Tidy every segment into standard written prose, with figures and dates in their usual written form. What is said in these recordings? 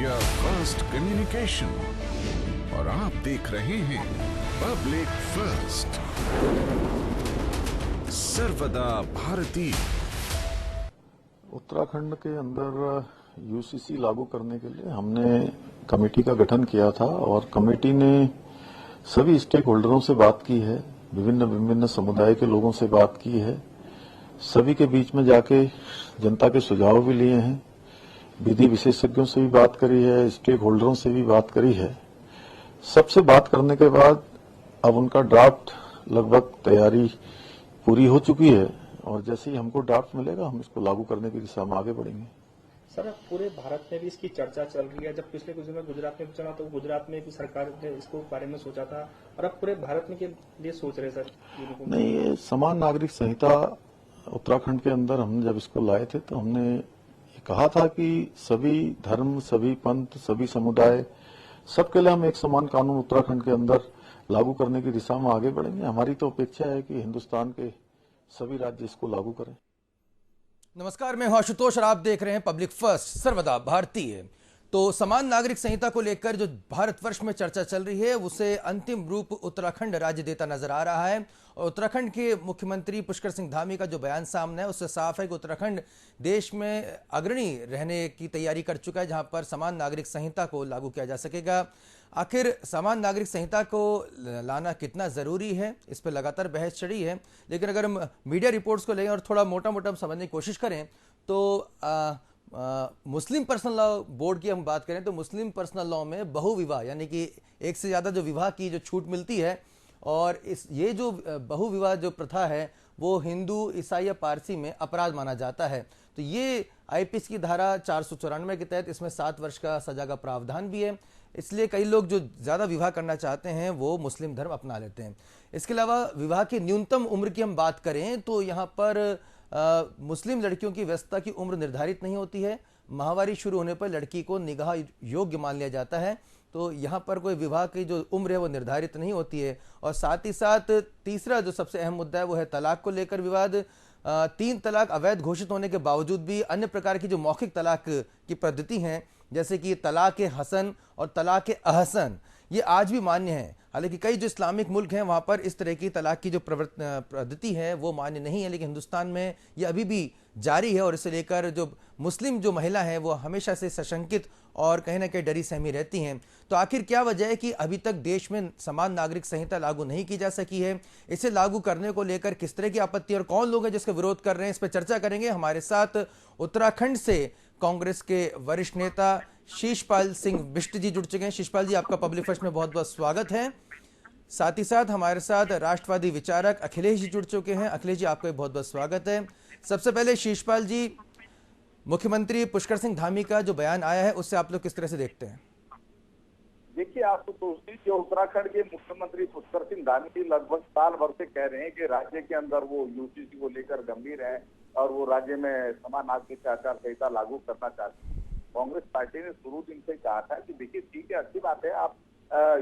India first communication और आप देख रहे हैं पब्लिक फर्स्ट, सर्वदा भारतीय। उत्तराखंड के अंदर यूसीसी लागू करने के लिए हमने कमेटी का गठन किया था और कमेटी ने सभी स्टेक होल्डरों से बात की है, विभिन्न विभिन्न समुदाय के लोगों से बात की है, सभी के बीच में जाके जनता के सुझाव भी लिए हैं, विधि विशेषज्ञों से भी बात करी है, स्टेक होल्डरों से भी बात करी है। सबसे बात करने के बाद अब उनका ड्राफ्ट लगभग तैयारी पूरी हो चुकी है और जैसे ही हमको ड्राफ्ट मिलेगा हम इसको लागू करने की दिशा में आगे बढ़ेंगे। सर, अब पूरे भारत में भी इसकी चर्चा चल रही है। जब पिछले कुछ दिन में गुजरात में चला तो गुजरात में भी सरकार ने इसको बारे में सोचा था और अब पूरे भारत में के लिए सोच रहे सर। नहीं, ये समान नागरिक संहिता उत्तराखंड के अंदर हमने जब इसको लाए थे तो हमने ये कहा था कि सभी धर्म, सभी पंथ, सभी समुदाय, सबके लिए हम एक समान कानून उत्तराखंड के अंदर लागू करने की दिशा में आगे बढ़ेंगे। हमारी तो अपेक्षा है कि हिंदुस्तान के सभी राज्य इसको लागू करें। नमस्कार, मैं हूं आशुतोष और आप देख रहे हैं पब्लिक फर्स्ट, सर्वदा भारतीय। तो समान नागरिक संहिता को लेकर जो भारतवर्ष में चर्चा चल रही है उसे अंतिम रूप उत्तराखंड राज्य देता नजर आ रहा है और उत्तराखंड के मुख्यमंत्री पुष्कर सिंह धामी का जो बयान सामने है उससे साफ है कि उत्तराखंड देश में अग्रणी रहने की तैयारी कर चुका है, जहां पर समान नागरिक संहिता को लागू किया जा सकेगा। आखिर समान नागरिक संहिता को लाना कितना ज़रूरी है, इस पर लगातार बहस चढ़ी है, लेकिन अगर हम मीडिया रिपोर्ट्स को लें और थोड़ा मोटा मोटा समझने की कोशिश करें तो मुस्लिम पर्सनल लॉ बोर्ड की हम बात करें तो मुस्लिम पर्सनल लॉ में बहुविवाह यानी कि एक से ज़्यादा जो विवाह की जो छूट मिलती है और ये जो बहुविवाह जो प्रथा है वो हिंदू, ईसाई या पारसी में अपराध माना जाता है। तो ये आईपीसी की धारा 494 के तहत इसमें 7 वर्ष का सजा का प्रावधान भी है, इसलिए कई लोग जो ज़्यादा विवाह करना चाहते हैं वो मुस्लिम धर्म अपना लेते हैं। इसके अलावा विवाह की न्यूनतम उम्र की हम बात करें तो यहाँ पर मुस्लिम लड़कियों की व्यस्तता की उम्र निर्धारित नहीं होती है। माहवारी शुरू होने पर लड़की को निगाह योग्य मान लिया जाता है, तो यहाँ पर कोई विवाह की जो उम्र है वो निर्धारित नहीं होती है। और साथ ही साथ तीसरा जो सबसे अहम मुद्दा है वो है तलाक को लेकर विवाद। 3 तलाक अवैध घोषित होने के बावजूद भी अन्य प्रकार की जो मौखिक तलाक की पद्धति हैं जैसे कि तलाक हसन और तलाक अहसन, ये आज भी मान्य है। हालांकि कई जो इस्लामिक मुल्क हैं वहाँ पर इस तरह की तलाक की जो पद्धति है वो मान्य नहीं है, लेकिन हिंदुस्तान में ये अभी भी जारी है और इसे लेकर जो मुस्लिम जो महिला है वो हमेशा से सशंकित और कहीं ना कहीं डरी सहमी रहती हैं। तो आखिर क्या वजह है कि अभी तक देश में समान नागरिक संहिता लागू नहीं की जा सकी है? इसे लागू करने को लेकर किस तरह की आपत्ति और कौन लोग हैं जिसका विरोध कर रहे हैं, इस पर चर्चा करेंगे। हमारे साथ उत्तराखंड से कांग्रेस के वरिष्ठ नेता शीशपाल सिंह बिष्ट जी जुड़ चुके हैं। शीशपाल जी, आपका पब्लिक फर्स्ट में बहुत बहुत स्वागत है। साथ ही साथ हमारे साथ राष्ट्रवादी विचारक अखिलेश जी जुड़ चुके हैं। अखिलेश जी, आपका बहुत बहुत स्वागत है। सबसे पहले शीशपाल जी, मुख्यमंत्री पुष्कर सिंह धामी का जो बयान आया है उससे आप लोग किस तरह से देखते हैं? देखिए, आपको तो जो उत्तराखंड के मुख्यमंत्री पुष्कर सिंह धामी लगभग साल भर से कह रहे हैं कि राज्य के अंदर वो यूसीसी को लेकर गंभीर है और वो राज्य में समान नागरिक आचार संहिता लागू करना चाहते हैं। कांग्रेस पार्टी ने शुरू दिन से कहा था कि देखिए ठीक है, अच्छी बात है, आप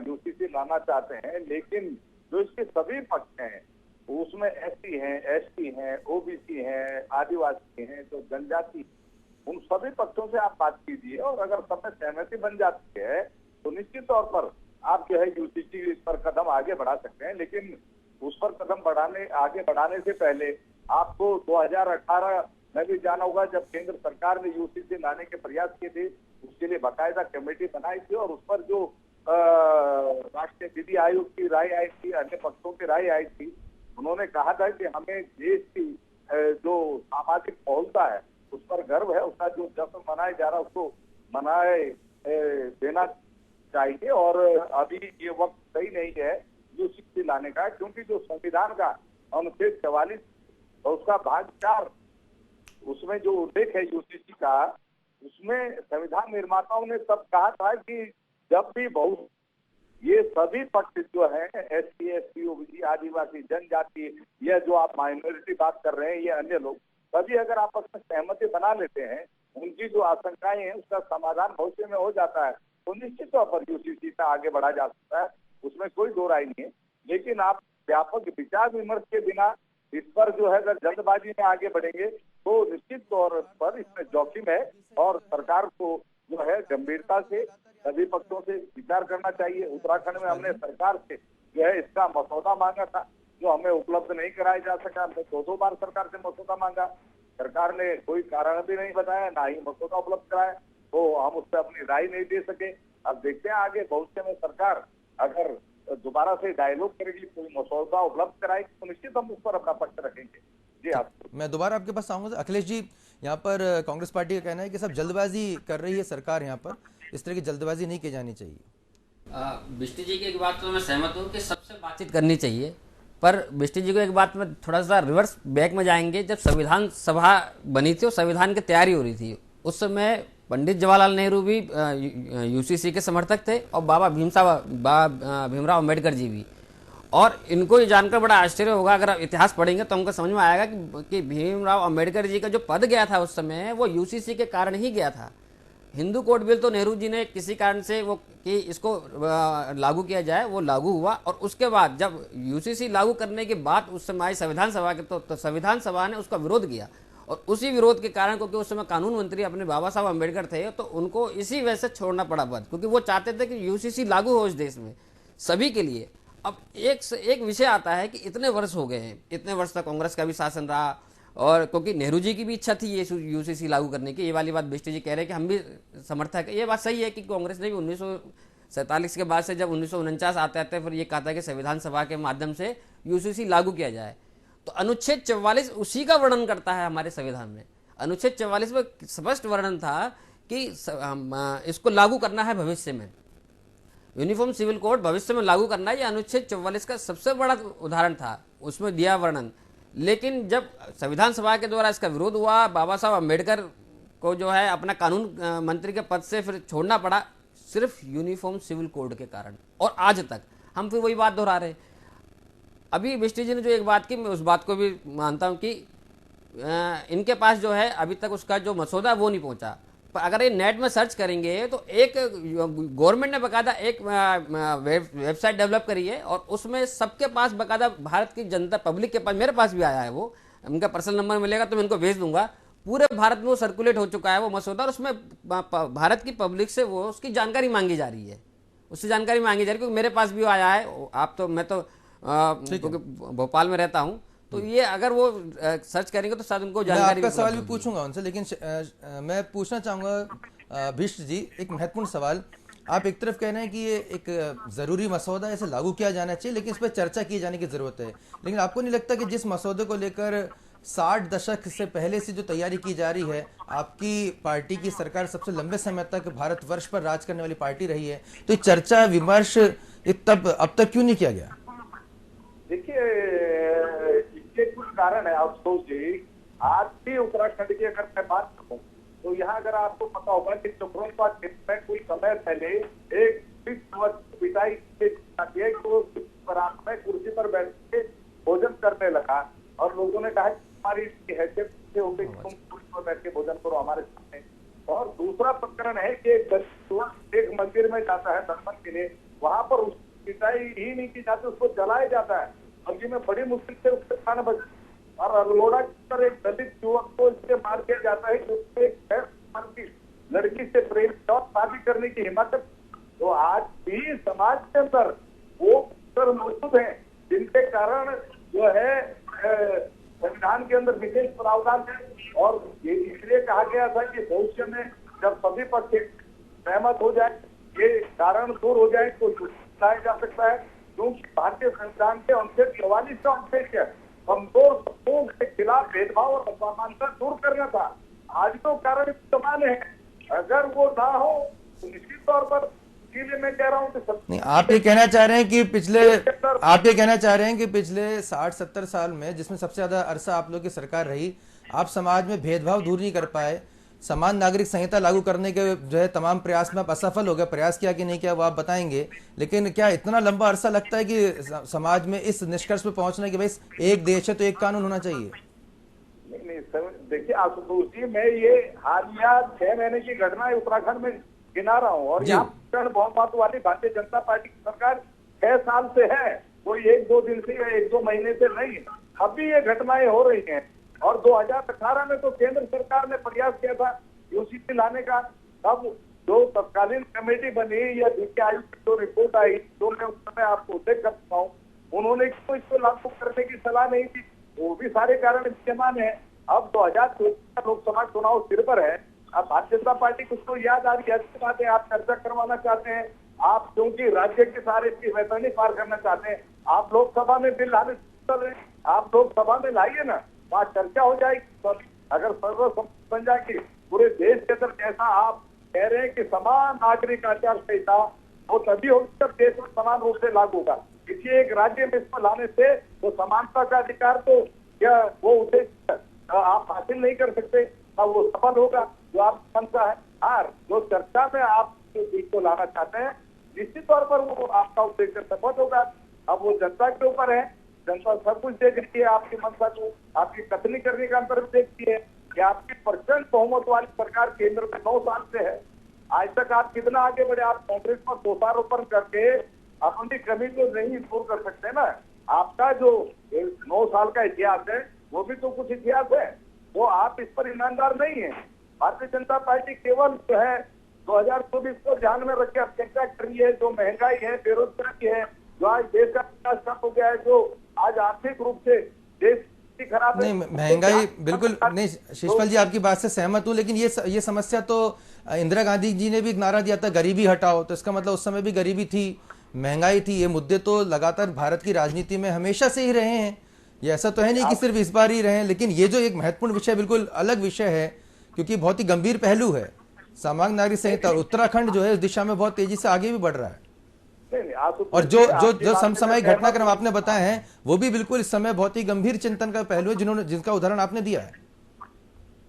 यूसीसी लाना चाहते हैं, लेकिन जो इसके सभी पक्ष हैं उसमें एससी हैं, एसटी हैं, ओबीसी हैं, आदिवासी हैं, जो जनजाति, उन सभी पक्षों से आप बात कीजिए और अगर सब में सहमति बन जाती है तो निश्चित तौर पर आप जो है यूसीसी पर कदम आगे बढ़ा सकते हैं। लेकिन उस पर कदम आगे बढ़ाने से पहले आपको 2018 में भी जाना होगा, जब केंद्र सरकार ने यूसीसी लाने के प्रयास किए थे, उसके लिए बाकायदा कमेटी बनाई थी और उस पर जो राष्ट्रीय विधि आयोग की राय आई थी, अन्य पक्षों की राय आई थी, उन्होंने कहा था कि हमें देश की जो सामाजिक बहुलता है उस पर गर्व है, उसका जो जश्न मनाया जा रहा है उसको मनाए देना चाहिए और अभी ये वक्त सही नहीं है यूसीसी लाने का, क्योंकि जो संविधान का अनुच्छेद 44 और उसका भाग 4 उसमें जो उल्लेख है यूसीसी का, उसमें संविधान निर्माताओं ने तब कहा था कि जब भी ये सभी पक्ष जो है एससी, एसटी, ओबीसी, आदिवासी, जनजाति, यह जो आप माइनॉरिटी बात कर रहे हैं, ये अन्य लोग सभी अगर आपस में सहमति बना लेते हैं, उनकी जो आशंकाएं हैं उसका समाधान भविष्य में हो जाता है, तो निश्चित तौर पर यूसीसी से आगे बढ़ा जा सकता है, उसमें कोई दो राय नहीं है। लेकिन आप व्यापक विचार विमर्श के बिना इस पर जो है अगर जल्दबाजी में आगे बढ़ेंगे तो निश्चित तौर पर इसमें जोखिम है और सरकार को जो जो है गंभीरता से सभी पक्षों से विचार करना चाहिए। उत्तराखंड में हमने सरकार से जो है इसका मसौदा मांगा था, जो हमें उपलब्ध नहीं कराया जा सका। हमने 2 बार सरकार से मसौदा मांगा, सरकार ने कोई कारण भी नहीं बताया, ना ही मसौदा उपलब्ध कराया, तो हम उस पर अपनी राय नहीं दे सके। अब देखते हैं आगे भविष्य में सरकार अगर दोबारा से डायलॉग करेगी, कोई मसौदा उपलब्ध कराएगी, तो निश्चित हम उस पर अपना पक्ष रखेंगे। जी हाँ, मैं दोबारा आपके पास आऊंगा। अखिलेश जी, यहाँ पर कांग्रेस पार्टी का कहना है कि सब जल्दबाजी कर रही है सरकार, यहाँ पर इस तरह की जल्दबाजी नहीं की जानी चाहिए। बिष्टी जी की एक बात तो मैं सहमत हूँ कि सबसे बातचीत करनी चाहिए, पर बिष्टी जी को एक बात में थोड़ा सा रिवर्स बैक में जाएंगे। जब संविधान सभा बनी थी और संविधान की तैयारी हो रही थी, उस समय पंडित जवाहरलाल नेहरू भी यूसीसी के समर्थक थे और बाबा भीमराव अम्बेडकर जी भी। और इनको ये जानकर बड़ा आश्चर्य होगा, अगर आप इतिहास पढ़ेंगे तो हमको समझ में आएगा कि भीमराव अम्बेडकर जी का जो पद गया था उस समय, वो यूसीसी के कारण ही गया था। हिंदू कोड बिल तो नेहरू जी ने किसी कारण से वो कि इसको लागू किया जाए, वो लागू हुआ। और उसके बाद जब यूसीसी लागू करने के बाद उस समय आई संविधान सभा के, तो संविधान सभा ने उसका विरोध किया। और उसी विरोध के कारण, क्योंकि उस समय कानून मंत्री अपने बाबा साहब अम्बेडकर थे, तो उनको इसी वजह से छोड़ना पड़ा पद, क्योंकि वो चाहते थे कि यूसीसी लागू हो इस देश में सभी के लिए। अब एक विषय आता है कि इतने वर्ष हो गए हैं, इतने वर्ष तक कांग्रेस का भी शासन रहा, और क्योंकि नेहरू जी की भी इच्छा थी ये यूसीसी लागू करने की। ये वाली बात बिष्टी जी कह रहे हैं कि हम भी समर्थक है, ये बात सही है कि कांग्रेस ने भी 1947 के बाद से जब 1949 आते फिर ये कहा था कि संविधान सभा के माध्यम से यूसीसी लागू किया जाए। तो अनुच्छेद 44 उसी का वर्णन करता है हमारे संविधान में। अनुच्छेद 44 में स्पष्ट वर्णन था कि इसको लागू करना है भविष्य में, यूनिफॉर्म सिविल कोड भविष्य में लागू करना है। ये अनुच्छेद 44 का सबसे बड़ा उदाहरण था, उसमें दिया वर्णन। लेकिन जब संविधान सभा के द्वारा इसका विरोध हुआ, बाबा साहब अम्बेडकर को जो है अपना कानून मंत्री के पद से फिर छोड़ना पड़ा, सिर्फ यूनिफॉर्म सिविल कोड के कारण। और आज तक हम फिर वही बात दोहरा रहे। अभी बिष्टी जी ने जो एक बात की, मैं उस बात को भी मानता हूं कि इनके पास जो है अभी तक उसका जो मसौदा वो नहीं पहुंचा। पर अगर ये नेट में सर्च करेंगे तो एक गवर्नमेंट ने बकायदा एक वेबसाइट डेवलप करी है, और उसमें सबके पास बकायदा भारत की जनता पब्लिक के पास, मेरे पास भी आया है, वो उनका पर्सनल नंबर मिलेगा तो मैं इनको भेज दूंगा। पूरे भारत में वो सर्कुलेट हो चुका है वो मसौदा, और उसमें भारत की पब्लिक से वो उसकी जानकारी मांगी जा रही है, उससे जानकारी मांगी जा रही है। क्योंकि मेरे पास भी आया है, आप तो मैं तो क्योंकि भोपाल में रहता हूँ, तो ये अगर वो सर्च करेंगे तो शायद उनको जानकारी। मैं आपका सवाल भी पूछूंगा उनसे, लेकिन मैं पूछना चाहूंगा भीष्ट जी एक महत्वपूर्ण सवाल। आप एक तरफ कह रहे हैं कि ये एक जरूरी मसौदा ऐसे लागू किया जाना चाहिए, लेकिन इस पर चर्चा की जाने की जरूरत है। लेकिन आपको नहीं लगता कि जिस मसौदे को लेकर 60 दशक से पहले से जो तैयारी की जा रही है, आपकी पार्टी की सरकार सबसे लंबे समय तक भारतवर्ष पर राज करने वाली पार्टी रही है, तो चर्चा विमर्श अब तक क्यों नहीं किया गया? देखिए, इसके कुछ कारण है। आप सोचिए, आज भी उत्तराखंड की अगर मैं बात करूं तो यहाँ अगर आपको पता होगा कि चक्रौता क्षेत्र में कोई समय पहले एक पिटाई तो कुर्सी पर बैठ के भोजन करने लगा, और लोगों ने कहा हमारी हैसियत से होकर तुम कुर्सी पर बैठ के भोजन करो हमारे सामने। और दूसरा प्रकरण है कि एक मंदिर में जाता है दर्शन के लिए, वहां पर उस पिटाई ही नहीं की जाती, उसको जलाया जाता है। अभी में बड़ी मुश्किल से उसके खाना बच, और अलोड़ा पर एक दलित युवक को इससे मार दिया जाता है कि एक लड़की से प्रेम और शादी करने की हिम्मत। तो आज भी समाज के अंदर वो मौजूद है जिनके कारण जो है संविधान के अंदर विशेष प्रावधान है। और ये इसलिए कहा गया था कि भविष्य में जब सभी पक्ष सहमत हो जाए, ये कारण दूर हो जाए, तो लाया जा सकता है। क्योंकि भारतीय संविधान के अनुच्छेद 44 का उद्देश्य कमजोर समूह के खिलाफ भेदभाव और असमानता दूर करना था। आज तो कारण समान है, अगर वो ना हो तो निश्चित तौर पर, इसीलिए मैं कह रहा हूँ कि आप ये कहना चाह रहे हैं कि पिछले 60-70 साल में, जिसमें सबसे ज्यादा अरसा आप लोग की सरकार रही, आप समाज में भेदभाव दूर नहीं कर पाए, समान नागरिक संहिता लागू करने के जो है तमाम प्रयास में आप असफल हो गए। प्रयास किया कि नहीं किया वो आप बताएंगे, लेकिन क्या इतना लंबा अरसा लगता है कि समाज में इस निष्कर्ष पे पहुंचने के भाई एक देश है तो एक कानून होना चाहिए? नहीं देखिए आशुतोष जी, मैं ये हालिया 6 महीने की घटना है उत्तराखंड में गिना रहा हूँ, और यहाँ बहुमत वाली भारतीय जनता पार्टी की सरकार 6 साल से है, कोई 1-2 दिन से या 1-2 महीने से नहीं। अभी ये घटनाएं हो रही हैं। और 2018 में तो केंद्र सरकार ने प्रयास किया था यूसीसी लाने का, तब जो तत्कालीन कमेटी बनी या नीति आयोग की जो रिपोर्ट आई, जो मैं उस समय आपको उल्लेख कर सकता हूँ, उन्होंने क्यों इसको लागू करने की सलाह नहीं दी? वो भी सारे कारण विद्यमान है। अब 2024 का लोकसभा चुनाव सिर पर है। अब भारतीय जनता पार्टी कुछ तो याद आ रही है, अच्छी बात है, आप चर्चा करवाना चाहते हैं, आप क्योंकि राज्य के सारे की वैतरणी पार करना चाहते हैं, आप लोकसभा में बिल लाने चल रहे हैं, आप लोकसभा में लाइए ना, वहाँ चर्चा हो जाएगी। अगर सर्वसम्मति बन जाएगी पूरे देश के अंदर, जैसा आप कह रहे हैं कि समान नागरिक आचार संहिता, वो तभी होगी जब देश में समान रूप से लागू होगा। किसी एक राज्य में इसको लाने से वो समानता का अधिकार तो क्या वो उद्देश्य आप हासिल नहीं कर सकते, अब वो सफल होगा जो आप मनसा है। हाँ, जो चर्चा में आप को लाना चाहते हैं, निश्चित तौर पर वो आपका उद्देश्य सफल होगा। अब वो जनता के ऊपर है, जनता सब कुछ देख रही है, आपकी मनसा को, आपकी कथनी करने का अंतर देखती है कि आपकी प्रचंड बहुमत वाली सरकार केंद्र में 9 साल से है। आज तक आप कितना आगे बढ़े, आप कांग्रेस पर दोषारोपण करके अपनी कमी को नहीं दूर कर सकते ना। आपका जो 9 साल का इतिहास है वो भी तो कुछ इतिहास है, वो आप इस पर ईमानदार नहीं है। भारतीय जनता पार्टी केवल जो है 2024 को ध्यान में रखकर चर्चा कर रही है। जो महंगाई है, बेरोजगारी है, जो आज देश का विकास ठप हो गया है, जो आज आर्थिक रूप से देश खराब है। नहीं, महंगाई बिल्कुल नहीं, शिषपाल जी आपकी बात से सहमत हूं, लेकिन ये समस्या तो इंदिरा गांधी जी ने भी एक नारा दिया था, गरीबी हटाओ, तो इसका मतलब उस समय भी गरीबी थी, महंगाई थी। ये मुद्दे तो लगातार भारत की राजनीति में हमेशा से ही रहे हैं, ये ऐसा तो है नहीं कि सिर्फ इस बार ही रहे हैं। लेकिन ये जो एक महत्वपूर्ण विषय, बिल्कुल अलग विषय है, क्योंकि बहुत ही गंभीर पहलू है। सामान्य नागरिक संहिता, उत्तराखंड जो है इस दिशा में बहुत तेजी से आगे भी बढ़ रहा है। और जो समसामयिक घटनाक्रम आपने बताए हैं वो भी बिल्कुल इस समय बहुत ही गंभीर चिंतन का पहलू है, जिनका उदाहरण आपने दिया है।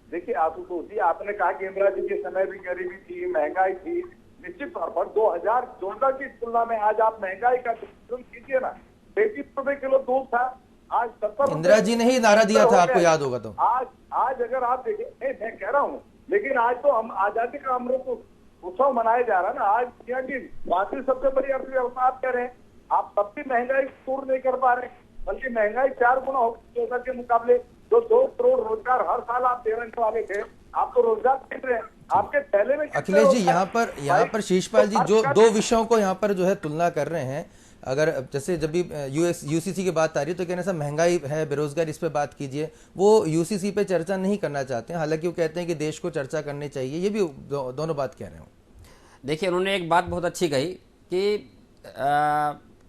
देखिए आशुतोष जी, आपने कहा कि इंदिरा जी के समय भी गरीबी थी, महंगाई थी। निश्चित तौर पर 2014 की तुलना में आज आप महंगाई का कीजिए ना, 33 रुपए किलो दूध था, आज 70। इंदिरा जी ने ही नारा दिया था, आपको याद होगा तो। आज अगर आप देखिए, मैं कह रहा हूँ, लेकिन आज तो हम आजादी का अमृत उत्सव मनाया जा रहा है ना। आज दुनिया की 5वीं सबसे बड़ी अर्थव्यवस्था आप कह रहे हैं, आप तब भी महंगाई दूर नहीं कर पा रहे, बल्कि महंगाई 4 गुना हो 14 के मुकाबले। जो 2 करोड़ रोजगार हर साल आप देने वाले थे, आप तो रोजगार दे रहे हैं। आपके पहले में अखिलेश जी यहाँ पर शिषपाल जी जो 2 विषयों को यहाँ पर जो है तुलना कर रहे हैं। अगर जैसे जब भी यूसीसी की बात आ रही है तो कहने से महंगाई है, बेरोजगारी, इस पे बात कीजिए। वो यूसीसी पे चर्चा नहीं करना चाहते हैं, हालांकि वो कहते हैं कि देश को चर्चा करनी चाहिए। ये भी दोनों बात कह रहे हो। देखिए, उन्होंने एक बात बहुत अच्छी कही कि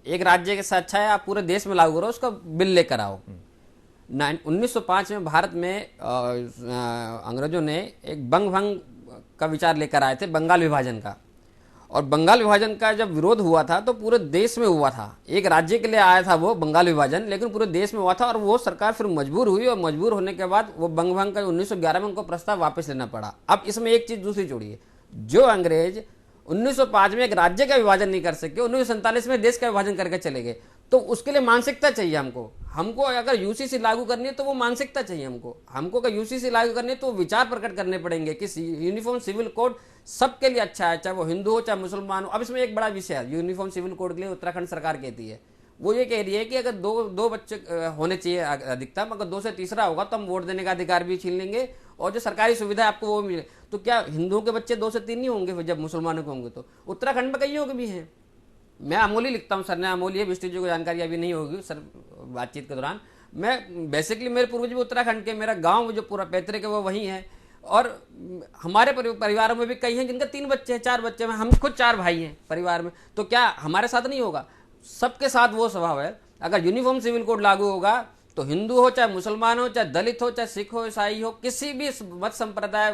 एक राज्य के साथ अच्छा है आप पूरे देश में लागू करो, उसका बिल लेकर आओ। 1905 में भारत में अंग्रेजों ने एक बंग भंग का विचार लेकर आए थे, बंगाल विभाजन का। और बंगाल विभाजन का जब विरोध हुआ था तो पूरे देश में हुआ था। एक राज्य के लिए आया था वो बंगाल विभाजन, लेकिन पूरे देश में हुआ था। और वो सरकार फिर मजबूर हुई, और मजबूर होने के बाद वो बंग भंग का 1911 में उनको प्रस्ताव वापस लेना पड़ा। अब इसमें एक चीज दूसरी जोड़ी है, जो अंग्रेज 1905 में एक राज्य का विभाजन नहीं कर सके, 1947 में देश का विभाजन करके चले गए। तो उसके लिए मानसिकता चाहिए हमको अगर यूसीसी लागू करनी है तो वो मानसिकता चाहिए हमको अगर यूसीसी लागू करनी है तो विचार प्रकट करने पड़ेंगे कि यूनिफॉर्म सिविल कोड सबके लिए अच्छा है, चाहे वो हिंदू हो चाहे मुसलमान हो। अब इसमें एक बड़ा विषय है, यूनिफॉर्म सिविल कोड के लिए उत्तराखंड सरकार कहती है, वो ये कह रही है कि अगर दो बच्चे होने चाहिए अधिकतम, अगर 2 से तीसरा होगा तो हम वोट देने का अधिकार भी छीन लेंगे और जो सरकारी सुविधा है आपको वो मिले। तो क्या हिंदुओं के बच्चे 2 से 3 नहीं होंगे जब मुसलमानों के होंगे? तो उत्तराखंड में कईयों के भी हैं। मैं अमोली लिखता हूँ, सरने अमोली है, विष्णु जी को जानकारी अभी नहीं होगी सर बातचीत के दौरान। मैं बेसिकली मेरे पूर्वज भी उत्तराखंड के, मेरा गांव जो पूरा पैतृक है वो वहीं है। और हमारे परिवारों में भी कई हैं जिनका 3 बच्चे हैं, 4 बच्चे हैं, हम खुद 4 भाई हैं परिवार में। तो क्या हमारे साथ नहीं होगा? सबके साथ वो स्वभाव है। अगर यूनिफॉर्म सिविल कोड लागू होगा तो हिंदू हो चाहे मुसलमान हो चाहे दलित हो चाहे सिख हो ईसाई हो, किसी भी मत संप्रदाय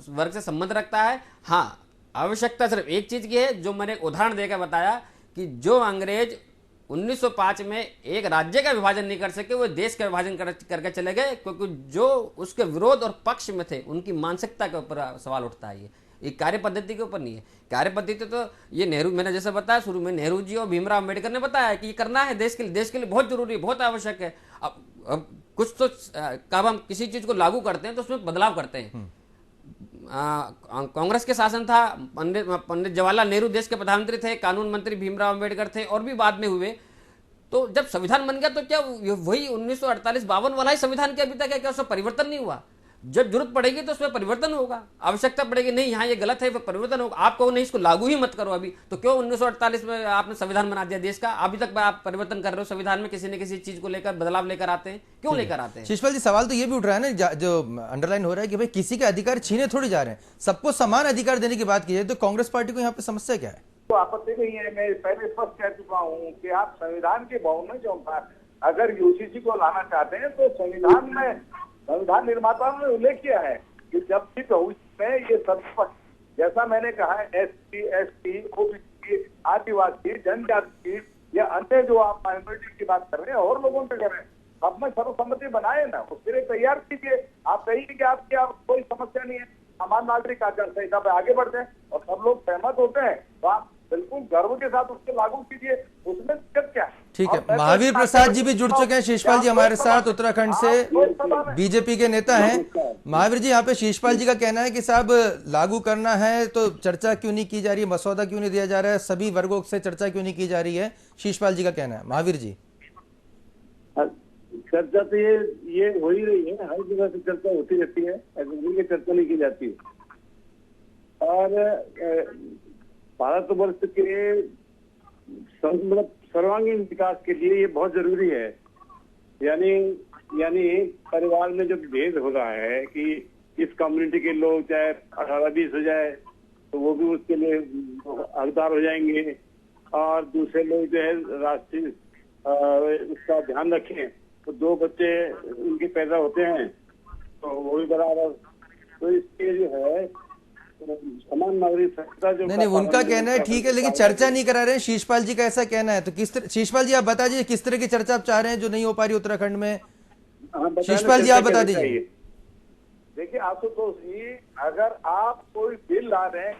वर्ग से संबंध रखता है। हाँ, आवश्यकता सिर्फ एक चीज की है, जो मैंने एक उदाहरण देकर बताया कि जो अंग्रेज 1905 में एक राज्य का विभाजन नहीं कर सके, वो देश का विभाजन करके चले गए, क्योंकि जो उसके विरोध और पक्ष में थे उनकी मानसिकता के ऊपर सवाल उठता है। ये कार्य पद्धति के ऊपर नहीं है। कार्य पद्धति तो ये नेहरू, मैंने जैसे बताया शुरू में, नेहरू जी और भीमराव अम्बेडकर ने बताया कि ये करना है देश के लिए बहुत जरूरी है, बहुत आवश्यक है। अब कुछ तो कब हम किसी चीज को लागू करते हैं तो उसमें बदलाव करते हैं। कांग्रेस के शासन था, पंडित जवाहरलाल नेहरू देश के प्रधानमंत्री थे, कानून मंत्री भीमराव अम्बेडकर थे और भी बाद में हुए। तो जब संविधान बन गया तो क्या वही 1948-52 वाला ही संविधान के अभी तक है क्या? उसमें परिवर्तन नहीं हुआ? जब जरूरत पड़ेगी तो उसमें परिवर्तन होगा, आवश्यकता पड़ेगी, नहीं यहाँ ये गलत है, परिवर्तन होगा। आप कहो नहीं इसको लागू ही मत करो अभी, तो क्यों 1948 में आपने संविधान बना दिया देश का, अभी तक आप परिवर्तन कर रहे हो संविधान में, किसी न किसी चीज को लेकर बदलाव लेकर आते हैं, क्यों लेकर आते हैं? शिषपाल जी, सवाल तो ये भी उठ रहा है ना, जो अंडरलाइन हो रहा है कि भाई किसी के अधिकार छीने थोड़ी जा रहे हैं, सबको समान अधिकार देने की बात की जाए, तो कांग्रेस पार्टी को यहाँ पे समस्या क्या है? तो आपत्ति नहीं है, मैं पहले स्पष्ट कह चुका हूँ कि आप संविधान के भवन में जो अगर यूसीसी को लाना चाहते हैं तो संविधान निर्माताओं ने उल्लेख किया है कि जब भी भविष्य में ये सभी पक्ष, जैसा मैंने कहा है, एससी, एसटी, ओबीसी, आदिवासी, जनजाति या अन्य जो आप माइनॉरिटी की बात कर रहे हैं और लोगों पे कर रहे हैं, अब में सर्वसम्मति बनाए ना, उसके लिए तैयार कीजिए। आप कहिए कि आपकी कोई समस्या नहीं है, समान नागरिक आचार संहिता पे आगे बढ़ते हैं और सब लोग सहमत होते हैं, तो आप बिल्कुल गर्व के साथ उसको लागू कीजिए, उसमें दिक्कत क्या है? ठीक है, महावीर प्रसाद जी भी जुड़ चुके हैं शिषपाल जी हमारे साथ, उत्तराखंड से बीजेपी के नेता हैं। महावीर जी, यहाँ पे शिषपाल जी का कहना है कि साहब लागू करना है तो चर्चा क्यों नहीं की जा रही है, मसौदा क्यों नहीं दिया जा रहा है, सभी वर्गों से चर्चा क्यों नहीं की जा रही है, शिषपाल जी का कहना है। महावीर जी, चर्चा तो ये हो ही रही है, हर जगह से चर्चा होती रहती है, ऐसी चर्चा नहीं की जाती। और भारतवर्ष के मतलब सर्वांगीण विकास के लिए ये बहुत जरूरी है। यानी परिवार में जो भेद हो रहा है कि इस कम्युनिटी के लोग चाहे 18-20 हो जाए तो वो भी उसके लिए हकदार हो जाएंगे, और दूसरे लोग जो है राष्ट्रीय उसका ध्यान रखें तो 2 बच्चे उनके पैदा होते हैं तो वो भी बराबर। तो इसके जो है समान नागरिक संहिता जो नहीं, उनका कहना है ठीक है, लेकिन चर्चा नहीं करा रहे हैं, शिषपाल जी का ऐसा कहना है। तो किस तरह, शिषपाल जी आप बता दीजिए किस तरह की चर्चा आप चाह रहे हैं जो नहीं हो पा रही उत्तराखंड में? शिषपाल जी आप बता दीजिए। देखिए आशुतोष जी, अगर आप कोई बिल ला रहे हैं,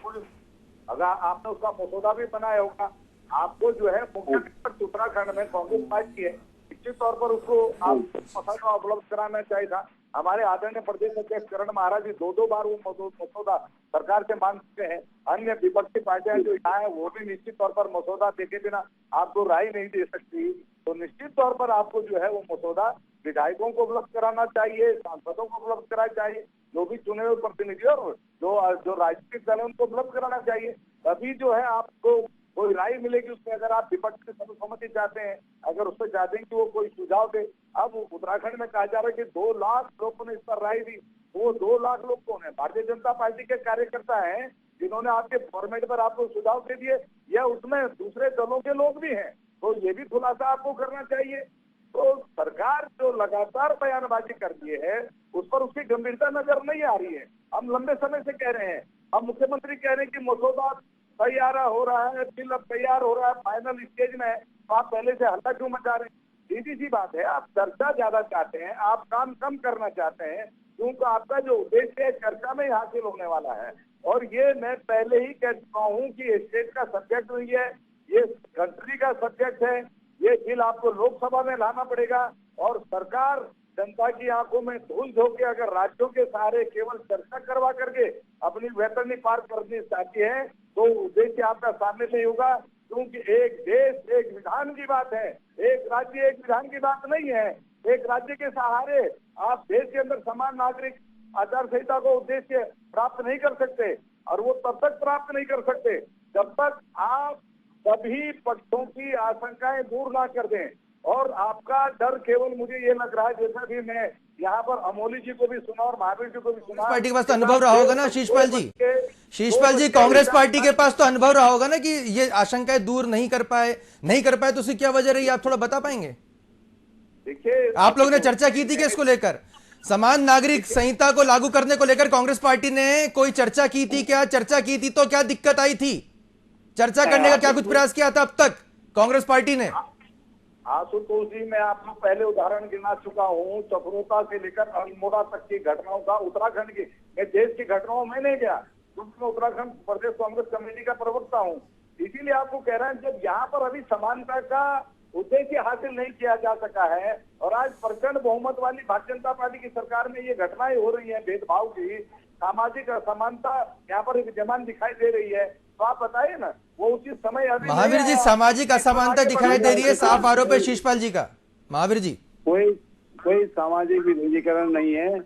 अगर आपने उसका मसौदा भी बनाया होगा, आपको जो है मुख्य उत्तराखंड में कांग्रेस पार्टी है, निश्चित तौर पर उसको आप मसौदा उपलब्ध कराना चाहिए था। हमारे आदरणीय प्रदेश अध्यक्ष करण महाराज जी 2 बार वो मसौदा सरकार से मांग चुके हैं। अन्य विपक्षी पार्टियां जो यहाँ है वो भी निश्चित तौर पर मसौदा देखे बिना आपको राय नहीं दे सकती, तो निश्चित तौर पर आपको जो है वो मसौदा विधायकों को उपलब्ध कराना चाहिए, सांसदों को उपलब्ध कराना चाहिए, जो भी चुने हुए प्रतिनिधि और जो राजनीतिक दल है उनको उपलब्ध कराना चाहिए, तभी जो है आपको कोई राय मिलेगी उसमें। अगर आप विपक्ष से सर्वसम्मति चाहते हैं, अगर उससे चाहते हैं कि वो कोई सुझाव दे, अब उत्तराखंड में कहा जा रहा है कि 2 लाख लोगों ने इस पर राय दी, वो 2 लाख लोग कौन है? भारतीय जनता पार्टी के कार्यकर्ता हैं जिन्होंने आपके फॉर्मेट पर आपको सुझाव दे दिए, या उसमें दूसरे दलों के लोग भी हैं? तो ये भी खुलासा आपको करना चाहिए। तो सरकार जो लगातार बयानबाजी कर रही है उस पर उसकी गंभीरता नजर नहीं आ रही है। हम लंबे समय से कह रहे हैं, अब मुख्यमंत्री कह रहे हैं कि मसौदा तैयार हो रहा है, बिल अब तैयार हो रहा है, फाइनल स्टेज में है, तो आप पहले से हल्ला क्यों मचा रहे हैं? सीधी सी बात है, आप चर्चा ज्यादा चाहते हैं, आप काम कम करना चाहते हैं, क्योंकि आपका जो उद्देश्य है चर्चा में ही हासिल होने वाला है। और ये मैं पहले ही कह चुका हूँ कि स्टेट का सब्जेक्ट नहीं है, ये कंट्री का सब्जेक्ट है। ये बिल आपको लोकसभा में लाना पड़ेगा, और सरकार जनता की आंखों में धूल झोंक के अगर राज्यों के सहारे केवल चर्चा करवा करके अपनी वैतरणी पार करनी चाहती है तो उद्देश्य आपका सामने नहीं होगा, क्योंकि एक देश एक विधान की बात है, एक राज्य एक विधान की बात नहीं है। एक राज्य के सहारे आप देश के अंदर समान नागरिक आचार संहिता को उद्देश्य प्राप्त नहीं कर सकते, और वो तब तक प्राप्त नहीं कर सकते जब तक आप सभी पक्षों की आशंकाएं दूर ना कर दें। और आपका डर केवल मुझे ये लग रहा है, जैसा भी मैं यहाँ पर अमोली जी को भी सुना और महावीर जी को भी सुना, पार्टी के पास तो अनुभव रहा होगा ना शिषपाल जी, शिषपाल जी कांग्रेस पार्टी के पास तो अनुभव रहा होगा ना कि ये आशंकाएं दूर नहीं कर पाए तो उसकी क्या वजह रही, आप थोड़ा बता पाएंगे? देखिए, आप लोगों ने चर्चा की थी कि इसको लेकर, समान नागरिक संहिता को लागू करने को लेकर कांग्रेस पार्टी ने कोई चर्चा की थी क्या? चर्चा की थी तो क्या दिक्कत आई थी? चर्चा करने का क्या कुछ प्रयास किया था अब तक कांग्रेस पार्टी ने? आशुतोष जी, मैं आपको पहले उदाहरण गिना चुका हूँ, चक्रोता से लेकर अल्मोड़ा तक की घटनाओं का, उत्तराखंड की, मैं देश की घटनाओं में नहीं गया क्योंकि मैं उत्तराखंड प्रदेश कांग्रेस कमेटी का प्रवक्ता हूँ। इसीलिए आपको कह रहे हैं, जब यहाँ पर अभी समानता का उद्देश्य हासिल नहीं किया जा सका है और आज प्रचंड बहुमत वाली भारतीय जनता पार्टी की सरकार में ये घटनाएं हो रही है भेदभाव की, सामाजिक असमानता यहाँ पर विद्यमान दिखाई दे रही है, तो आप बताइए ना, वो उचित समय अभी महावीर जी सामाजिक असमानता दिखाई दे रही है, साफ आरोप है शिषपाल जी का। महावीर जी, कोई सामाजिक विभेदीकरण नहीं है,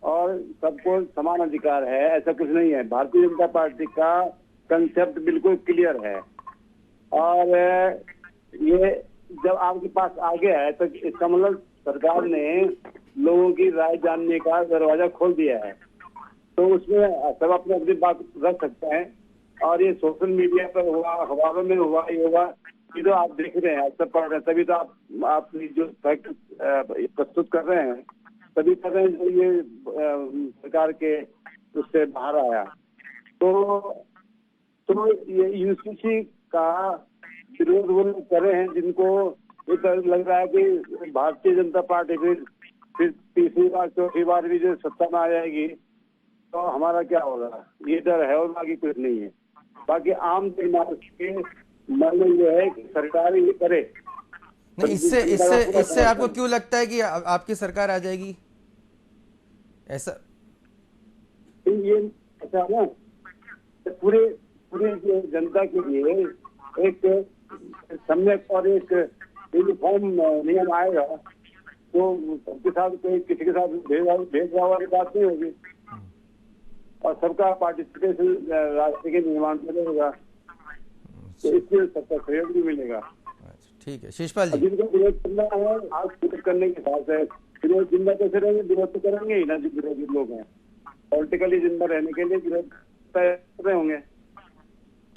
और सबको समान अधिकार है, ऐसा कुछ नहीं है। भारतीय जनता पार्टी का कंसेप्ट बिल्कुल क्लियर है और ये जब आपके पास आ गया है तो इसका मतलब सरकार ने लोगों की राय जानने का दरवाजा खोल दिया है, तो उसमें सब अपने अपनी बात रख सकते हैं। और ये सोशल मीडिया पर हुआ, अखबारों में हुआ, ये हुआ, ये तो आप देख रहे हैं, अक्सर पढ़ रहे हैं, तभी तो आप जो फैक्ट प्रस्तुत कर रहे हैं तभी कर रहे हैं जो ये सरकार के उससे बाहर आया। तो ये यूसीसी का विरोध वो लोग कर रहे हैं जिनको ये लग रहा है कि भारतीय जनता पार्टी फिर तीसरी बार चौथी बार भी जो सत्ता में आ जाएगी तो हमारा क्या होगा, ये डर है और बाकी कुछ नहीं है। बाकी आम जनमानस के मन में ये है कि सरकार ये करे। नहीं, इससे आपको क्यों लगता है कि आपकी सरकार आ जाएगी ऐसा? ये ऐसा ना, पूरे जनता के लिए एक सम्यक और एक यूनिफॉर्म नियम आएगा तो सबके साथ कोई किसी के साथ भेदभाव वाली बात नहीं होगी और सबका पार्टिसिपेशन राष्ट्र के निर्माण में रहेगा, तो इसलिए सबका सहयोग भी मिलेगा। ठीक है शिषपाल जी, जिनको विरोध करना है आज विरोध करने के साथ है, विरोध जिंदा कैसे रहेंगे, विरोध तो करेंगे ही ना। जो विरोधी लोग हैं पॉलिटिकली जिंदा रहने के लिए विरोध कर रहे होंगे।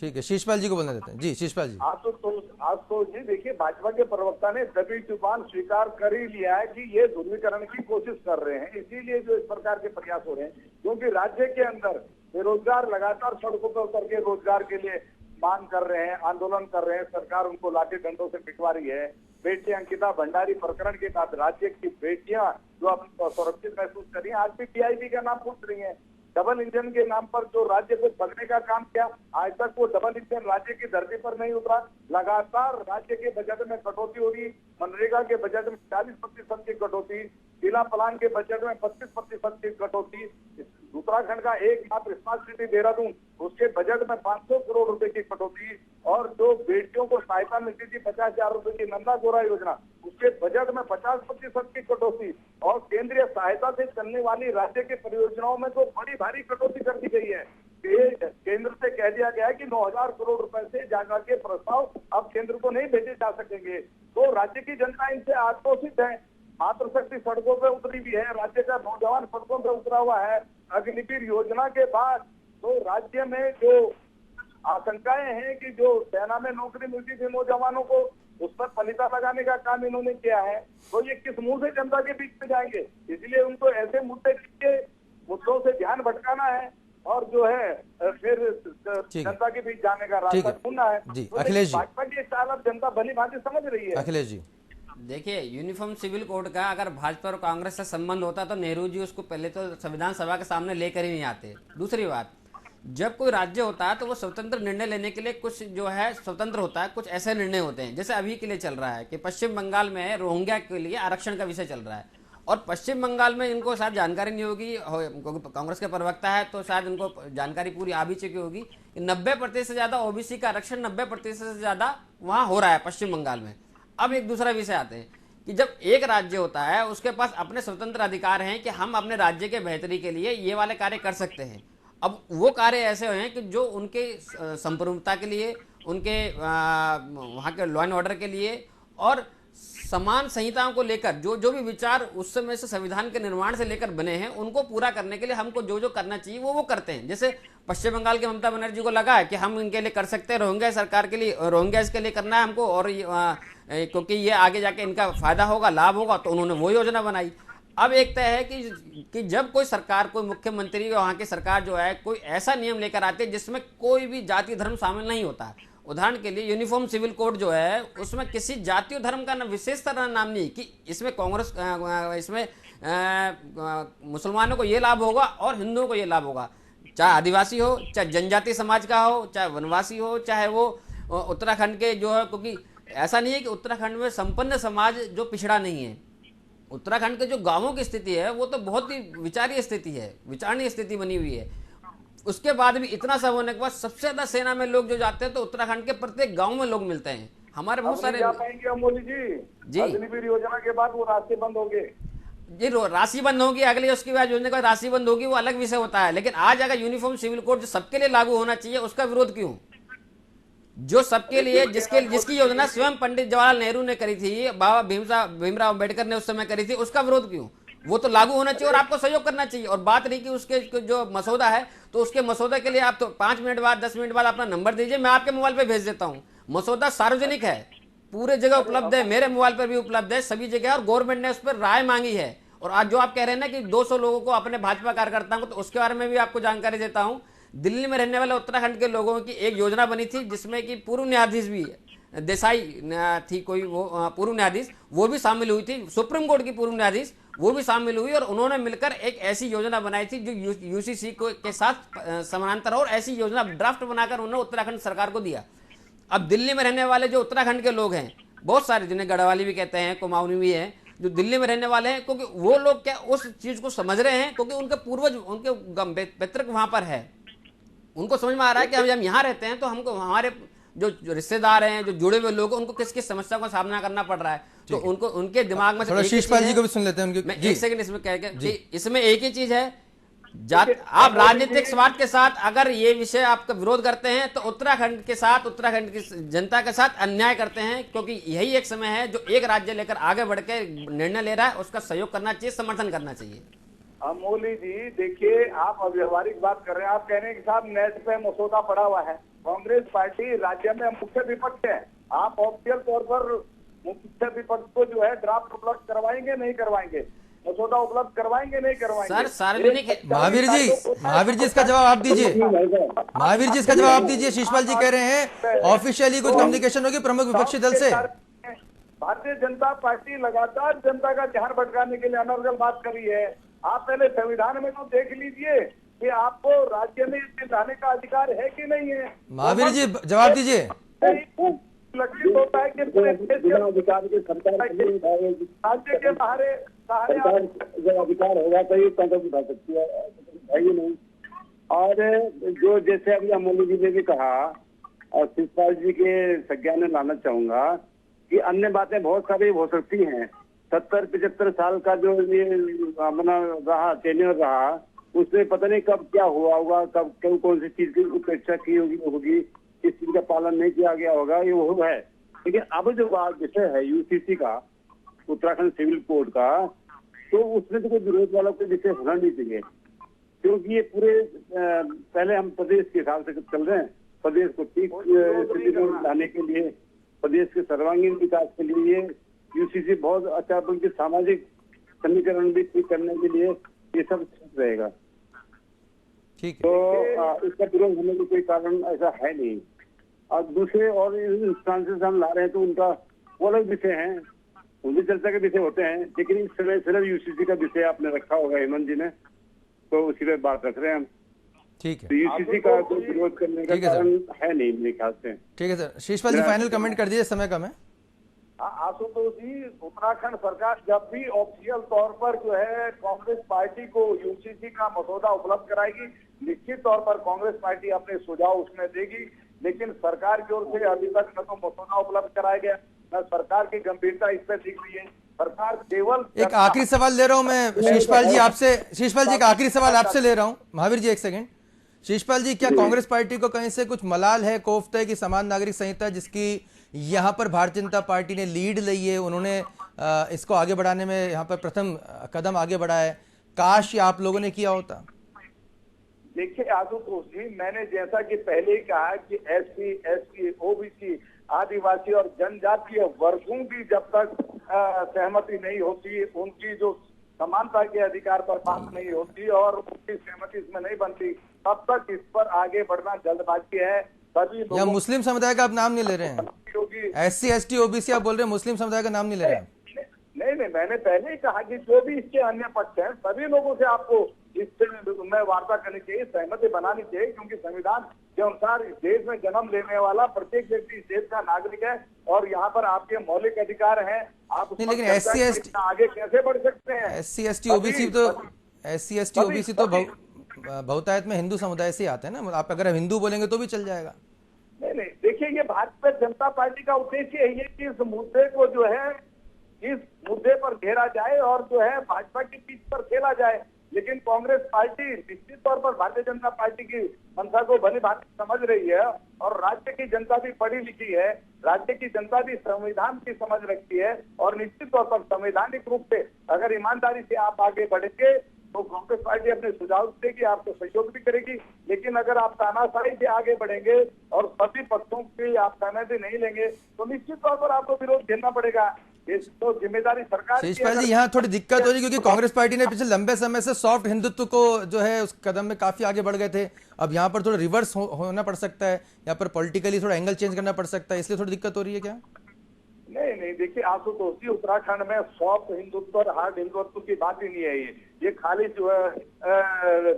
ठीक है शिषपाल जी को बोलना देते हैं। जी शिषपाल जी। आज तो जी देखिए, भाजपा के प्रवक्ता ने दबी जुबान स्वीकार कर ही लिया है कि ये ध्रुवीकरण की कोशिश कर रहे हैं, इसीलिए जो इस प्रकार के प्रयास हो रहे हैं, क्योंकि राज्य के अंदर बेरोजगार लगातार सड़कों पर उतर के रोजगार के लिए मांग कर रहे हैं, आंदोलन कर रहे हैं, सरकार उनको लाठी डंडों से पिटवा रही है। बेटी अंकिता भंडारी प्रकरण के बाद राज्य की बेटियां जो अपनी सुरक्षित महसूस कर रही है, आज भी टीआईबी का नाम पूछ रही है। डबल इंजन के नाम पर जो राज्य को ठगने का काम किया, आज तक वो डबल इंजन राज्य की धरती पर नहीं उतरा। लगातार राज्य के बजट में कटौती हो रही, मनरेगा के बजट में 40% की कटौती, जिला प्लान के बजट में 25% की कटौती, उत्तराखंड का एकमात्र स्मार्ट सिटी देहरादून उसके बजट में 500 करोड़ रुपए की कटौती, और जो बेटियों को सहायता मिलती थी 50,000 रुपए की नंदा गोरा योजना उसके बजट में 50% की कटौती, और केंद्रीय सहायता से चलने वाली राज्य की परियोजनाओं में तो बड़ी भारी कटौती कर दी गई है। केंद्र से कह दिया गया है कि 9,000 करोड़ रुपए से जाकर के प्रस्ताव अब केंद्र को नहीं भेजे जा सकेंगे। तो राज्य की जनता इनसे आक्रोशित है। मातृशक्ति सड़कों पर उतरी भी है, राज्य का नौजवान सड़कों पर उतरा हुआ है। अग्निवीर योजना के बाद तो राज्य में जो आशंकाएं हैं कि जो सेना में नौकरी मिलती थी नौजवानों को, उस पर पलिता लगाने का काम इन्होंने किया है, तो ये किस मुंह से जनता के बीच में जाएंगे? इसलिए उनको ऐसे मुद्दों से ध्यान भटकाना है और जो है फिर जनता के बीच जाने का रास्ता ढूंढना है। जी तो अखिलेश जी, भाजपा की चाल अब जनता भली भांति समझ रही है। अखिलेश जी देखिए, यूनिफॉर्म सिविल कोड का अगर भाजपा और कांग्रेस से संबंध होता तो नेहरू जी उसको पहले तो संविधान सभा के सामने लेकर ही नहीं आते। दूसरी बात, जब कोई राज्य होता है तो वो स्वतंत्र निर्णय लेने के लिए कुछ जो है स्वतंत्र होता है, कुछ ऐसे निर्णय होते हैं जैसे अभी के लिए चल रहा है कि पश्चिम बंगाल में रोहिंग्या के लिए आरक्षण का विषय चल रहा है, और पश्चिम बंगाल में इनको शायद जानकारी नहीं होगी, क्योंकि कांग्रेस के प्रवक्ता है तो शायद इनको जानकारी पूरी आ भी चुकी होगी कि 90% से ज्यादा ओबीसी का आरक्षण 90% से ज्यादा वहां हो रहा है पश्चिम बंगाल में। अब एक दूसरा विषय आते हैं कि जब एक राज्य होता है उसके पास अपने स्वतंत्र अधिकार हैं कि हम अपने राज्य के बेहतरी के लिए ये वाले कार्य कर सकते हैं। अब वो कार्य ऐसे हैं कि जो उनके संप्रभुता के लिए, उनके वहाँ के लॉ एंड ऑर्डर के लिए और समान संहिताओं को लेकर जो भी विचार उस समय से संविधान के निर्माण से लेकर बने हैं उनको पूरा करने के लिए हमको जो करना चाहिए वो करते हैं। जैसे पश्चिम बंगाल के ममता बनर्जी को लगा है कि हम इनके लिए कर सकते हैं, रोहिंग्या सरकार के लिए, रोहिंग्या इसके लिए करना है हमको, और क्योंकि ये आगे जाके इनका फायदा होगा, लाभ होगा, तो उन्होंने वो योजना बनाई। अब एक तय है कि जब कोई सरकार, कोई मुख्यमंत्री वहाँ की सरकार जो है कोई ऐसा नियम लेकर आती है जिसमें कोई भी जाति धर्म शामिल नहीं होता है। उदाहरण के लिए यूनिफॉर्म सिविल कोड जो है उसमें किसी जाति और धर्म का विशेष तरह नाम नहीं कि इसमें कांग्रेस, इसमें मुसलमानों को ये लाभ होगा और हिंदुओं को ये लाभ होगा, चाहे आदिवासी हो, चाहे जनजाति समाज का हो, चाहे वनवासी हो, चाहे वो उत्तराखंड के जो है, क्योंकि ऐसा नहीं है कि उत्तराखंड में संपन्न समाज जो पिछड़ा नहीं है। उत्तराखंड के जो गांवों की स्थिति है वो तो बहुत ही विचारणीय स्थिति है, विचारणीय स्थिति बनी हुई है। उसके बाद भी इतना सब होने के बाद सबसे ज्यादा सेना में लोग जो जाते हैं तो उत्तराखंड के प्रत्येक गांव में लोग मिलते हैं। हमारे बहुत सारे जा पाएंगे मोदी जी, अग्निवीर योजना के बाद वो रास्ते बंद हो गए। जी राशि बंद होगी, अगले उसके बाद योजना का राशि बंद होगी, वो अलग विषय होता है। लेकिन आज अगर यूनिफॉर्म सिविल कोड जो सबके लिए लागू होना चाहिए, उसका विरोध क्यों? जो सबके लिए जिसकी योजना स्वयं पंडित जवाहरलाल नेहरू ने करी थी, बाबा भीमराव अम्बेडकर ने उस समय करी थी, उसका विरोध क्यों? वो तो लागू होना चाहिए और आपको सहयोग करना चाहिए। और बात रही कि उसके जो मसौदा है, तो उसके मसौदा के लिए आप तो 5 मिनट बाद 10 मिनट बाद अपना नंबर दीजिए, मैं आपके मोबाइल पे भेज देता हूँ। मसौदा सार्वजनिक है, पूरे जगह उपलब्ध है, मेरे मोबाइल पर भी उपलब्ध है, सभी जगह, और गवर्नमेंट ने उस पर राय मांगी है। और आज जो आप कह रहे हैं ना कि 200 लोगों को, अपने भाजपा कार्यकर्ताओं को, तो उसके बारे में भी आपको जानकारी देता हूं। दिल्ली में रहने वाले उत्तराखंड के लोगों की एक योजना बनी थी, जिसमें कि पूर्व न्यायाधीश भी देसाई थी कोई, वो पूर्व न्यायाधीश, वो भी शामिल हुई थी, सुप्रीम कोर्ट की पूर्व न्यायाधीश वो भी शामिल हुई, और उन्होंने मिलकर एक ऐसी योजना बनाई थी जो यूसीसी के साथ समानांतर, और ऐसी योजना ड्राफ्ट बनाकर उन्होंने उत्तराखंड सरकार को दिया। अब दिल्ली में रहने वाले जो उत्तराखंड के लोग हैं, बहुत सारे, जिन्हें गढ़वाली भी कहते हैं, कुमाऊनी भी हैं, जो दिल्ली में रहने वाले हैं, क्योंकि वो लोग क्या उस चीज को समझ रहे हैं, क्योंकि उनके पूर्वज, उनके पितृक वहां पर है, उनको समझ में आ रहा है कि हम यहाँ रहते हैं तो हमको, हमारे जो रिश्तेदार हैं, जो जुड़े हुए लोग, उनको किस किस समस्या का सामना करना पड़ रहा है। तो उनको, उनके दिमाग में शीशपाल जी को भी सुन लेते हैं। मैं एक सेकंड इसमें कह के, इसमें एक ही चीज है, आप राजनीतिक स्वार्थ के साथ अगर ये विषय आपका विरोध करते हैं, तो उत्तराखंड के साथ, उत्तराखंड की जनता के साथ अन्याय करते हैं, क्योंकि यही एक समय है जो एक राज्य लेकर आगे बढ़ के निर्णय ले रहा है, उसका सहयोग करना चाहिए, समर्थन करना चाहिए। अमोली जी देखिए, आप अव्यवहारिक बात कर रहे हैं। आप कह रहे हैं कि साहब नेट पे मसौदा पड़ा हुआ है। कांग्रेस पार्टी राज्य में मुख्य विपक्ष है। आप ऑफिशियल तौर पर मुख्य विपक्ष को जो है ड्राफ्ट उपलब्ध करवाएंगे, नहीं करवाएंगे? मसौदा उपलब्ध करवाएंगे, नहीं करवाएंगे? सर सार्वजनिक, महावीर जी इसका जवाब आप दीजिए। महावीर जी इसका जवाब आप दीजिए। शीशपाल जी कह रहे हैं ऑफिशियली कुछ कम्युनिकेशन होगी प्रमुख विपक्षी दल से। भारतीय जनता पार्टी लगातार जनता का ध्यान भटकाने के लिए अनर्गल बात कर रही है। आप पहले संविधान में तो देख लीजिए कि आपको राज्य में लाने का अधिकार है कि नहीं है। महावीर जी जवाब दीजिए। लक्षित होता है कि पूरे देश के राज्य के सहारे जब अधिकार होगा तो ये कदम उठा सकती है ही नहीं। और जो जैसे अभी अमोली जी ने भी कहा, और शिवपाल जी के संज्ञान में लाना चाहूंगा कि अन्य बातें बहुत सारी हो सकती हैं। 70-75 साल का जो ये अपना रहा, टेन्योर रहा, उसमें पता नहीं कब क्या हुआ होगा, कब कौन सी चीज की उपेक्षा की होगी, किस चीज का पालन नहीं किया गया होगा, ये वो है। लेकिन अब जो बात विषय है यूसीसी का, उत्तराखंड सिविल कोड का, तो उसमें तो कोई विरोध वाला कोई विषय होना नहीं चाहिए, क्योंकि ये पूरे पहले हम प्रदेश के हिसाब से चल रहे हैं। प्रदेश को ठीक स्थिति में लाने के लिए, प्रदेश के सर्वांगीण विकास के लिए यूसीसी बहुत अच्छा, बल्कि सामाजिक समीकरण भी ठीक करने के लिए ये सब ठीक रहेगा। ठीक है। तो इसका विरोध होने का कोई कारण ऐसा है नहीं। और दूसरे और इंस्टांसेस हम ला रहे हैं तो उनका वो अलग विषय है, उनकी चर्चा के विषय होते हैं। लेकिन इस समय सिर्फ यूसीसी का विषय आपने रखा होगा हेमंत जी ने, तो उसी पे बात रख रहे हैं हम। ठीक है। तो यूसीसी का कोई विरोध करने का कारण है नहीं मेरे ख्याल से। ठीक है सर। शीशपाल जी फाइनल कमेंट कर दीजिए, समय कम है। आशुतोष जी, उत्तराखंड सरकार जब भी ऑफिशियल तौर पर जो है कांग्रेस पार्टी को यूसीसी का मसौदा उपलब्ध कराएगी, निश्चित तौर पर कांग्रेस पार्टी अपने सुझाव उसमें देगी। लेकिन सरकार की ओर से अभी तक न तो मसौदा उपलब्ध कराया गया, न सरकार की गंभीरता इस पर दिख रही है। सरकार केवल एक आखिरी सवाल ले रहा हूं मैं शीशपाल जी आपसे। शीशपाल जी एक आखिरी सवाल आपसे ले रहा हूं। महावीर जी एक सेकंड। शीशपाल जी, क्या कांग्रेस पार्टी को कहीं से कुछ मलाल है, कोफ्त है कि समान नागरिक संहिता, जिसकी यहाँ पर भारतीय जनता पार्टी ने लीड ली है, उन्होंने इसको आगे बढ़ाने में यहाँ पर प्रथम कदम आगे बढ़ाया है, काश ये आप लोगों ने किया होता? देखिए आशुतोष जी, मैंने जैसा कि पहले ही कहा कि एससी, एसटी, ओबीसी, आदिवासी और जनजातीय वर्गों की जब तक सहमति नहीं होती, उनकी जो समानता के अधिकार पर बात नहीं होती और उनकी सहमति इसमें नहीं बनती, तब तक इस पर आगे बढ़ना जल्दबाजी है। सभी या मुस्लिम समुदाय का आप नाम नहीं ले रहे हैं? एससी, एसटी, ओबीसी आप बोल रहे हैं, मुस्लिम समुदाय का नाम नहीं ले रहे हैं? नहीं, मैंने पहले ही कहा कि जो भी इसके अन्य पक्ष हैं, सभी लोगों से आपको इससे में वार्ता करनी चाहिए, सहमति बनानी चाहिए, क्योंकि संविधान के अनुसार इस देश में जन्म लेने वाला प्रत्येक व्यक्ति इस देश का नागरिक है और यहाँ पर आपके मौलिक अधिकार हैं। आप नहीं, लेकिन एससी, एसटी आगे कैसे बढ़ सकते हैं? एससी, एसटी, ओबीसी तो बहुतायत में हिंदू समुदाय से आते हैं ना। आप अगर हिंदू बोलेंगे तो भी चल जाएगा। नहीं, देखिए ये भारतीय जनता पार्टी का उद्देश्य है कि इस मुद्दे को जो है इस मुद्दे पर घेरा जाए और जो है भाजपा की पीठ पर खेला जाए। लेकिन कांग्रेस पार्टी निश्चित तौर पर भारतीय जनता पार्टी की मंशा को भली भांति समझ रही है और राज्य की जनता भी पढ़ी लिखी है, राज्य की जनता भी संविधान की समझ रखती है और निश्चित तौर पर संवैधानिक रूप से अगर ईमानदारी से आप आगे बढ़ेंगे तो कांग्रेस पार्टी अपने सुझाव देगी, आपको सहयोग भी करेगी। लेकिन अगर आप तानाशाही से आगे बढ़ेंगे और सभी पक्षों की आप सहमति नहीं लेंगे तो निश्चित तौर पर आपको विरोध झेलना पड़ेगा। ये तो जिम्मेदारी सरकार की। शेषपाल जी, यहाँ थोड़ी दिक्कत हो रही है क्योंकि कांग्रेस पार्टी ने पिछले लंबे समय से सॉफ्ट हिंदुत्व को जो है उस कदम में काफी आगे बढ़ गए थे। अब यहाँ पर थोड़ा रिवर्स होना पड़ सकता है, यहाँ पर पॉलिटिकली थोड़ा एंगल चेंज करना पड़ सकता है, इसलिए थोड़ी दिक्कत हो रही है क्या? नहीं, देखिए आशुतोष जी, उत्तराखंड में सॉफ्ट हिंदुत्व और हार्ड हिंदुत्व की बात ही नहीं है। ये खाली जो है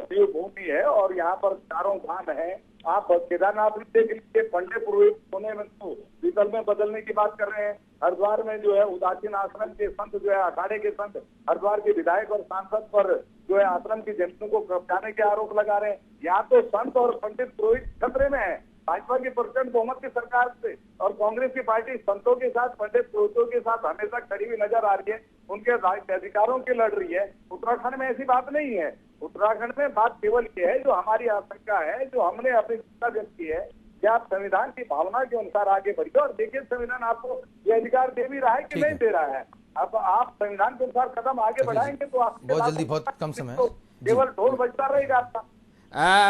देवभूमि है और यहाँ पर चारों धाम है। आप केदारनाथ में देख लीजिए, पंडे पुरोहित होने में तो पीतल में बदलने की बात कर रहे हैं। हरिद्वार में जो है उदासीन आश्रम के संत जो है अखाड़े के संत हरिद्वार के विधायक और सांसद पर जो है आश्रम की जमीनों को कब्जाने के आरोप लगा रहे हैं। यहाँ तो संत और पंडित पुरोहित खतरे में है। भाजपा की प्रचंड बहुमत की सरकार से और कांग्रेस की पार्टी संतों के साथ, पंडित पुरोहितों के साथ हमेशा खड़ी हुई नजर आ रही है, उनके अधिकारों की लड़ रही है। उत्तराखंड में ऐसी बात नहीं है। उत्तराखंड में बात केवल ये है, जो हमारी आशंका है, जो हमने अपनी चिंता व्यक्त की है कि आप संविधान की भावना के अनुसार आगे बढ़िए। और देखिए, संविधान आपको ये अधिकार दे भी रहा है कि नहीं दे रहा है। अब आप संविधान के अनुसार कदम आगे बढ़ाएंगे तो आप बहुत जल्दी, बहुत कम समय है, केवल ढोल बजता रहेगा आपका।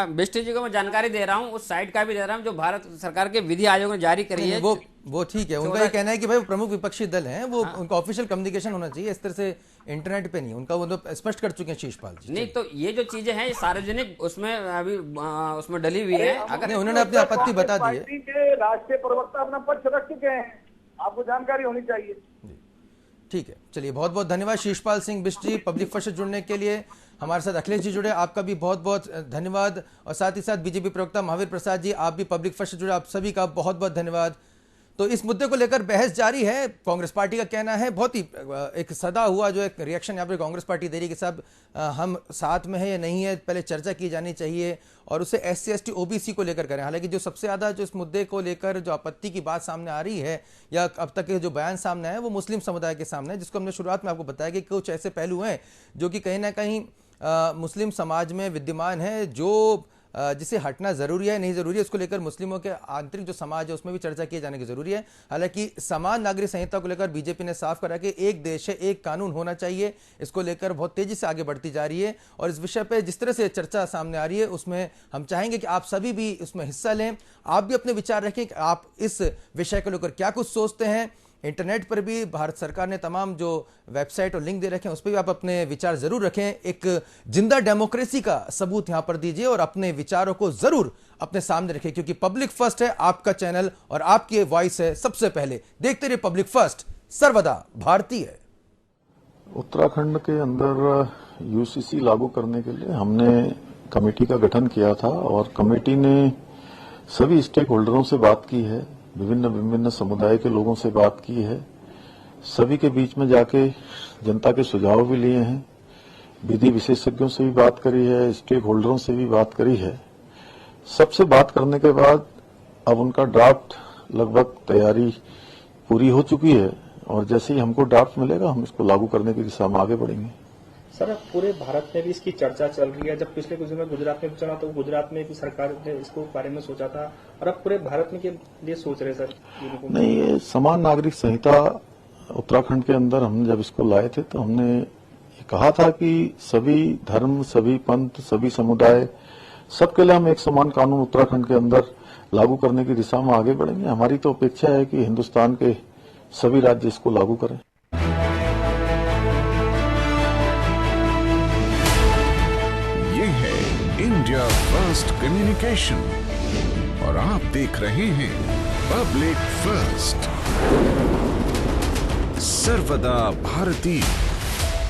बिष्ट जी को मैं जानकारी दे रहा हूँ, उस साइट का भी दे रहा हूँ जो भारत सरकार के विधि आयोग ने जारी करी है। वो ठीक है, उनका ये कहना है कि भाई वो प्रमुख विपक्षी दल हैं, वो उनका ऑफिशियल कम्युनिकेशन होना चाहिए, इस तरह से इंटरनेट पे नहीं। उनका वो तो स्पष्ट कर चुके हैं शेषपाल जी। नहीं, तो ये जो चीजें हैं सार्वजनिक उसमें अभी उसमें डली हुई है। अगर उन्होंने अपनी आपत्ति बता दी है, के राष्ट्रीय प्रवक्ता अपना पक्ष रख चुके हैं, आपको जानकारी होनी चाहिए। ठीक है, चलिए बहुत बहुत धन्यवाद शेषपाल सिंह बिष्ट जी पब्लिक फर्स्ट से जुड़ने के लिए। हमारे साथ अखिलेश जी जुड़े, आपका भी बहुत बहुत धन्यवाद। और साथ ही साथ बीजेपी प्रवक्ता महावीर प्रसाद जी, आप भी पब्लिक फर्स्ट से जुड़े, आप सभी का बहुत बहुत धन्यवाद। तो इस मुद्दे को लेकर बहस जारी है। कांग्रेस पार्टी का कहना है, बहुत ही एक सदा हुआ जो एक रिएक्शन यहाँ पर कांग्रेस पार्टी दे रही है कि साहब हम साथ में है या नहीं है, पहले चर्चा की जानी चाहिए और उसे SC ST OBC को लेकर करें। हालांकि जो सबसे ज़्यादा जो इस मुद्दे को लेकर जो आपत्ति की बात सामने आ रही है या अब तक के जो बयान सामने आए वो मुस्लिम समुदाय के सामने है, जिसको हमने शुरुआत में आपको बताया कि कुछ ऐसे पहलू हैं जो कि कहीं ना कहीं मुस्लिम समाज में विद्यमान है, जो जिसे हटना जरूरी है, नहीं जरूरी है, उसको लेकर मुस्लिमों के आंतरिक जो समाज है उसमें भी चर्चा किए जाने की जरूरी है। हालांकि समान नागरिक संहिता को लेकर बीजेपी ने साफ करा कि एक देश है, एक कानून होना चाहिए, इसको लेकर बहुत तेजी से आगे बढ़ती जा रही है। और इस विषय पे जिस तरह से चर्चा सामने आ रही है उसमें हम चाहेंगे कि आप सभी भी उसमें हिस्सा लें, आप भी अपने विचार रखें कि आप इस विषय को लेकर क्या कुछ सोचते हैं। इंटरनेट पर भी भारत सरकार ने तमाम जो वेबसाइट और लिंक दे रखे हैं उस पर भी आप अपने विचार जरूर रखें। एक जिंदा डेमोक्रेसी का सबूत यहां पर दीजिए और अपने विचारों को जरूर अपने सामने रखें, क्योंकि पब्लिक फर्स्ट है आपका चैनल और आपकी वॉइस है सबसे पहले। देखते रहिए पब्लिक फर्स्ट, सर्वदा भारतीय। उत्तराखंड के अंदर UCC लागू करने के लिए हमने कमेटी का गठन किया था और कमेटी ने सभी स्टेक होल्डरों से बात की है, विभिन्न समुदाय के लोगों से बात की है, सभी के बीच में जाके जनता के सुझाव भी लिए हैं, विधि विशेषज्ञों से भी बात करी है, स्टेक होल्डरों से भी बात करी है। सबसे बात करने के बाद अब उनका ड्राफ्ट लगभग तैयारी पूरी हो चुकी है और जैसे ही हमको ड्राफ्ट मिलेगा हम इसको लागू करने की दिशा में आगे बढ़ेंगे। सर, पूरे भारत में भी इसकी चर्चा चल रही है। जब पिछले कुछ दिनों में गुजरात में चला तो गुजरात में भी सरकार ने इसको बारे में सोचा था और अब पूरे भारत में के लिए सोच रहे सर। नहीं, ये समान नागरिक संहिता उत्तराखंड के अंदर हम जब इसको लाए थे तो हमने ये कहा था कि सभी धर्म, सभी पंथ, सभी समुदाय, सबके लिए हम एक समान कानून उत्तराखंड के अंदर लागू करने की दिशा में आगे बढ़ेंगे। हमारी तो अपेक्षा है कि हिंदुस्तान के सभी राज्य इसको लागू करें। इंडिया फर्स्ट कम्युनिकेशन और आप देख रहे हैं पब्लिक फर्स्ट, सर्वदा भारतीय।